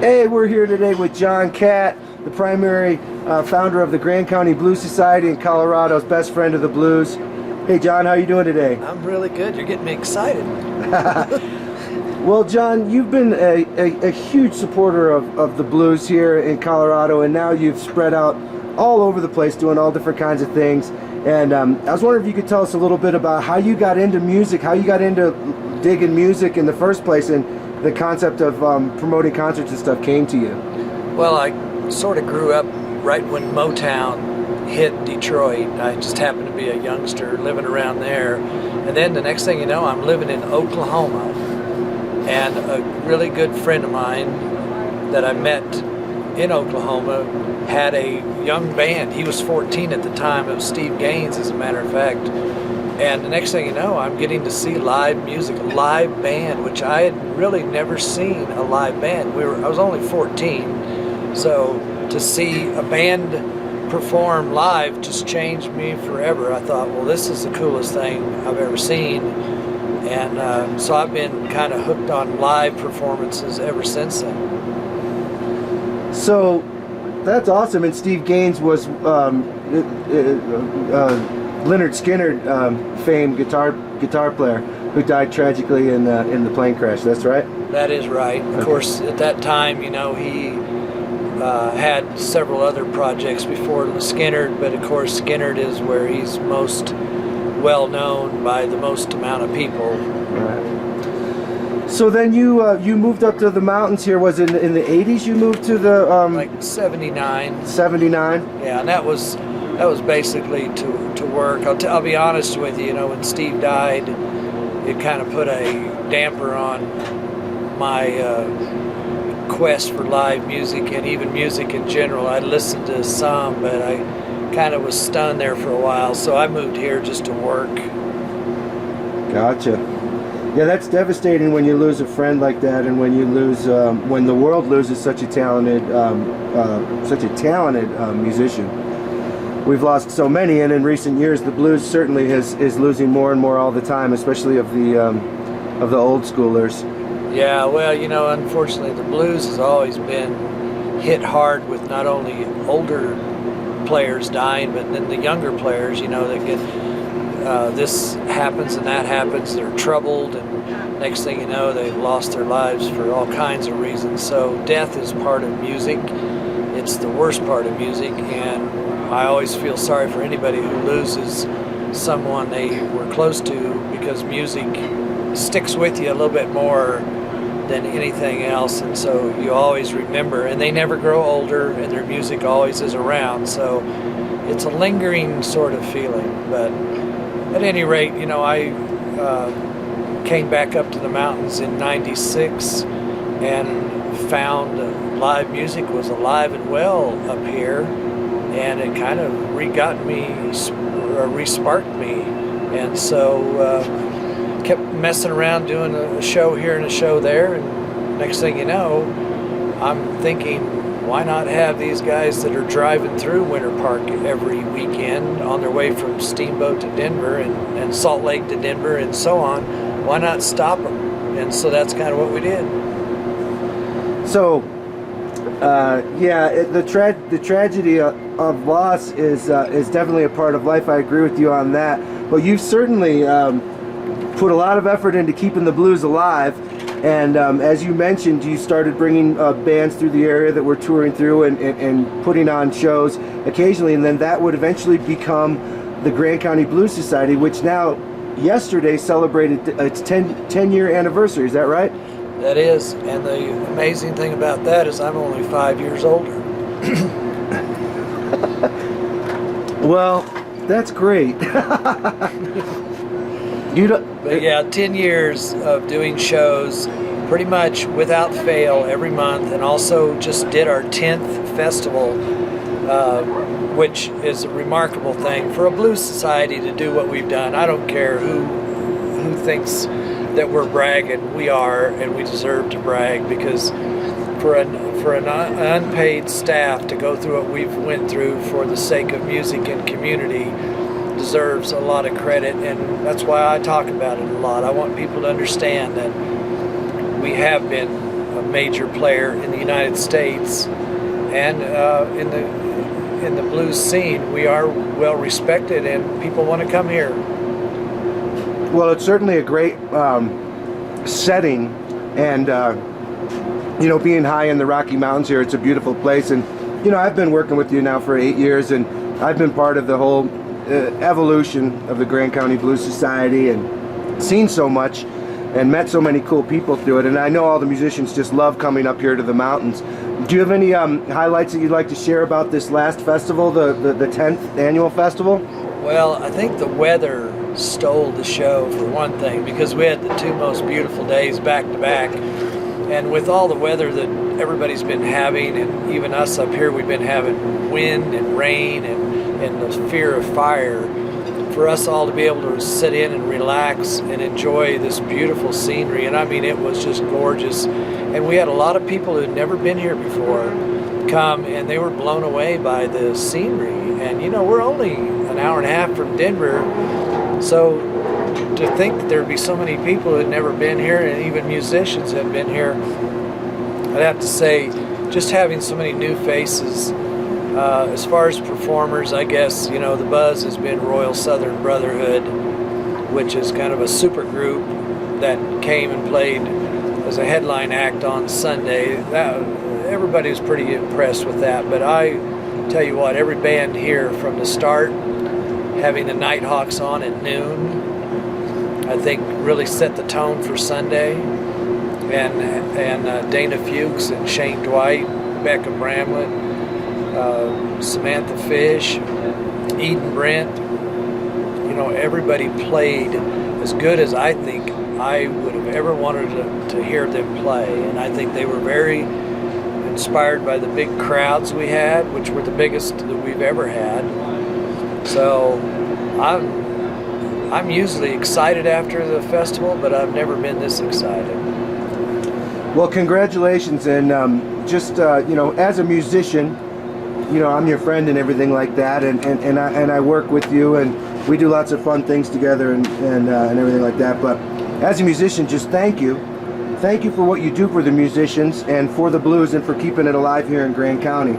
Hey, we're here today with John Catt, the primary founder of the Grand County Blues Society in Colorado's best friend of the blues. Hey John, how you doing today? I'm really good. You're getting me excited. Well, John, you've been a huge supporter of the blues here in Colorado, and now you've spread out all over the place doing all different kinds of things. And I was wondering if you could tell us a little bit about how you got into music, how you got into digging music in the first place, and the concept of promoting concerts and stuff came to you. Well, I sort of grew up right when Motown hit Detroit. I just happened to be a youngster living around there. And then the next thing you know, I'm living in Oklahoma. And a really good friend of mine that I met in Oklahoma had a young band. He was 14 at the time. It was Steve Gaines, as a matter of fact. And the next thing you know, I'm getting to see live music, a live band, which I had really never seen a live band. I was only 14, so to see a band perform live just changed me forever. I thought, well, this is the coolest thing I've ever seen. And so I've been kind of hooked on live performances ever since then. So that's awesome. And Steve Gaines was Leonard Skinner, famed guitar player who died tragically in the plane crash. That's right? That is right. Of course, at that time, you know, he had several other projects before Skinner, but of course Skinner is where he's most well known by the most amount of people. Right. So then you moved up to the mountains here. Was it in the 80s you moved to the like 79. 79? Yeah, and that was basically to work. I'll be honest with you, you know, when Steve died, it kind of put a damper on my quest for live music and even music in general. I listened to some, but I kind of was stunned there for a while, so I moved here just to work. Gotcha. Yeah, that's devastating when you lose a friend like that, and when you lose, when the world loses such a talented musician. We've lost so many, and in recent years, the blues certainly is losing more and more all the time, especially of the old schoolers. Yeah, well, you know, unfortunately, the blues has always been hit hard with not only older players dying, but then the younger players, you know, that get this happens and that happens. They're troubled, and next thing you know, they've lost their lives for all kinds of reasons. So death is part of music. It's the worst part of music, and I always feel sorry for anybody who loses someone they were close to, because music sticks with you a little bit more than anything else, and so you always remember, and they never grow older, and their music always is around, so it's a lingering sort of feeling. But at any rate, you know, I came back up to the mountains in '96 and found live music was alive and well up here, and it kind of re-sparked me, and so kept messing around doing a show here and a show there, and next thing you know, I'm thinking, why not have these guys that are driving through Winter Park every weekend on their way from Steamboat to Denver and Salt Lake to Denver and so on, why not stop them? And so that's kind of what we did. So the tragedy of loss is definitely a part of life. I agree with you on that. But you've certainly put a lot of effort into keeping the blues alive. And as you mentioned, you started bringing bands through the area that were touring through and putting on shows occasionally. And then that would eventually become the Grand County Blues Society, which now yesterday celebrated its 10-year anniversary. Is that right? That is, and the amazing thing about that is I'm only 5 years older. Well, that's great. But yeah, 10 years of doing shows pretty much without fail every month, and also just did our 10th festival, which is a remarkable thing for a blues society to do what we've done. I don't care who thinks that we're bragging. We are, and we deserve to brag, because for an unpaid staff to go through what we've went through for the sake of music and community deserves a lot of credit, and that's why I talk about it a lot. I want people to understand that we have been a major player in the United States, and in the blues scene, we are well respected, and people want to come here. Well, it's certainly a great setting, and being high in the Rocky Mountains here, it's a beautiful place. And I've been working with you now for 8 years, and I've been part of the whole evolution of the Grand County Blues Society, and seen so much and met so many cool people through it. And I know all the musicians just love coming up here to the mountains. Do you have any highlights that you'd like to share about this last festival, the 10th annual festival? Well, I think the weather stole the show, for one thing, because we had the two most beautiful days back to back. And with all the weather that everybody's been having, and even us up here, we've been having wind and rain and the fear of fire, for us all to be able to sit in and relax and enjoy this beautiful scenery. And I mean, it was just gorgeous. And we had a lot of people who had never been here before come, and they were blown away by the scenery. And we're only an hour and a half from Denver, so to think that there'd be so many people who had never been here, and even musicians had been here, I'd have to say, just having so many new faces. As far as performers, I guess, the buzz has been Royal Southern Brotherhood, which is kind of a super group that came and played as a headline act on Sunday. Everybody was pretty impressed with that. But I tell you what, every band here from the start, having the Nighthawks on at noon, I think really set the tone for Sunday. And Dana Fuchs and Shane Dwight, Becca Bramlett, Samantha Fish, Eden Brent, everybody played as good as I think I would have ever wanted to hear them play. And I think they were very inspired by the big crowds we had, which were the biggest that we've ever had. So I'm usually excited after the festival, but I've never been this excited. Well, congratulations, and as a musician, I'm your friend and everything like that, and I work with you, and we do lots of fun things together and everything like that. But as a musician, just thank you for what you do for the musicians and for the blues and for keeping it alive here in Grand County.